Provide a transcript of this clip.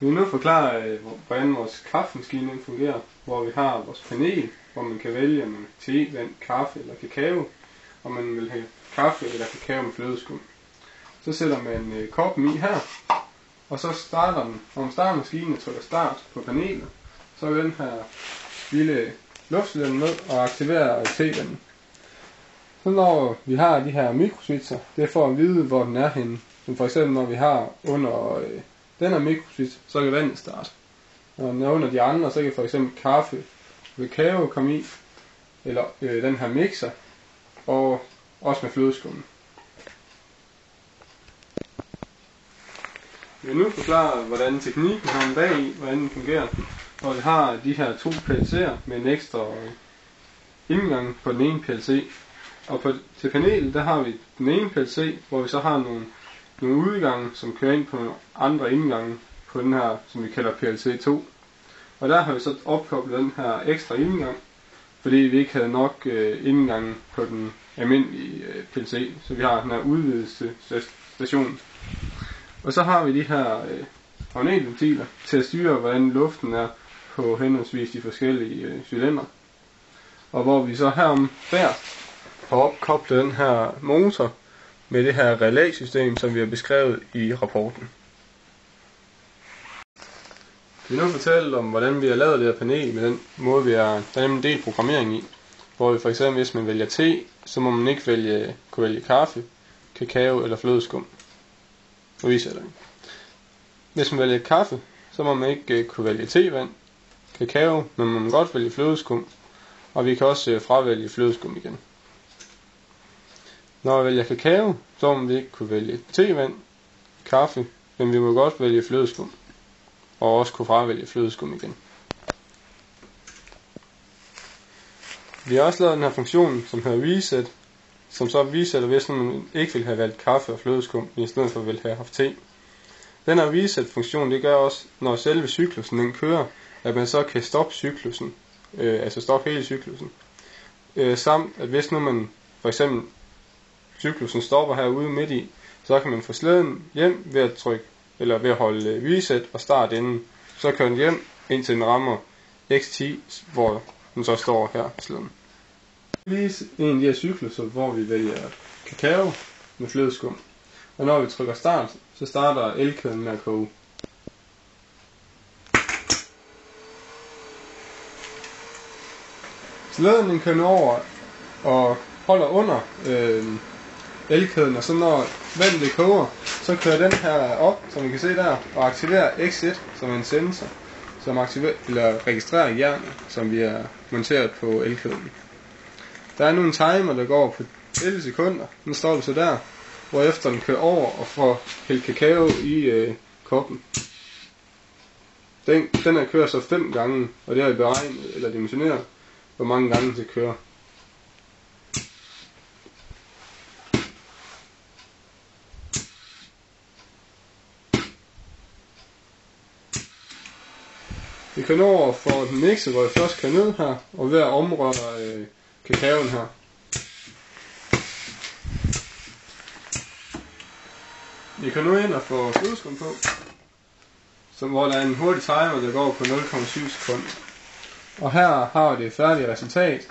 Vi vil nu forklare, hvordan vores kaffemaskine fungerer, hvor vi har vores panel, hvor man kan vælge om te, vand, kaffe eller kakao, og man vil have kaffe eller kakao med flødeskum. Så sætter man koppen i her, og så starter den. Når man starter maskinen og trykker start på panelet, så vil den her lille luftcylinder med og aktiverer te-vandet. Så når vi har de her mikroswitcher, det er for at vide, hvor den er henne. Som for eksempel når vi har under den her mikroswitch, så kan vandet starte. Når den er under de andre, så kan for eksempel kaffe og kakao komme i, eller den her mixer, og også med flødeskum. Jeg vil nu forklare, hvordan teknikken her bag i, hvordan den fungerer. Hvor vi har de her to PLC'er med en ekstra indgang på den ene PLC. Og til panelet, der har vi den ene PLC, hvor vi så har nogle udgange, som kører ind på nogle andre indgange på den her, som vi kalder PLC 2. Og der har vi så opkoblet den her ekstra indgang, fordi vi ikke havde nok indgange på den almindelige PLC, så vi har den her udvidede station. Og så har vi de her magnetventiler til at styre, hvordan luften er på henholdsvis de forskellige cylinder. Og hvor vi så herom der har opkoblet den her motor med det her relæsystem, som vi har beskrevet i rapporten. Vi vil nu fortælle om, hvordan vi har lavet det her panel med den måde, vi har en del programmering i. Hvor vi for eksempel, hvis man vælger te, så må man ikke kunne vælge kaffe, kakao eller flødeskum. Nu viser jeg det. Hvis man vælger kaffe, så må man ikke kunne vælge tevand, kakao, men man må godt vælge flødeskum. Og vi kan også fravælge flødeskum igen. Når vi vælger kakao, så må vi ikke kunne vælge tevand, kaffe, men vi må godt vælge flødeskum. Og også kunne fravælge flødeskum igen. Vi har også lavet den her funktion, som hedder reset, som så resetter, hvis man ikke vil have valgt kaffe og flødeskum, i stedet for at vil have haft te. Den her reset-funktion, det gør også, når selve cyklusen den kører, at man så kan stoppe cyklusen, altså stoppe hele cyklusen. Samt at hvis nu man for eksempel cyklusen stopper herude midt i, så kan man få slæden hjem ved at trykke, eller ved at holde reset og start inden. Så kører den hjem, indtil den rammer x10, hvor den så står her slæden. Vise en af de her cykluser, hvor vi vælger kakao med flødeskum. Og når vi trykker start, så starter elkæden med at koge. Slæden den kører over og holder under elkæden, og så når vandet det koger, så kører den her op, som vi kan se der, og aktiverer X1, som er en sensor, som registrerer jernet, som vi har monteret på elkæden. Der er nu en timer, der går på 11 sekunder. Den står så der, hvorefter den kører over og får hældt kakao i koppen. Den her kører så 5 gange, og det har vi beregnet eller dimensioneret, hvor mange gange det kører. Vi kan nå over for den mixer, hvor vi først kan ned her, og ved at omrøre kakaoen her. Vi kan nu ind og få flødeskum på, hvor der er en hurtig timer, der går på 0,7 sekunder. Og her har vi det færdige resultat,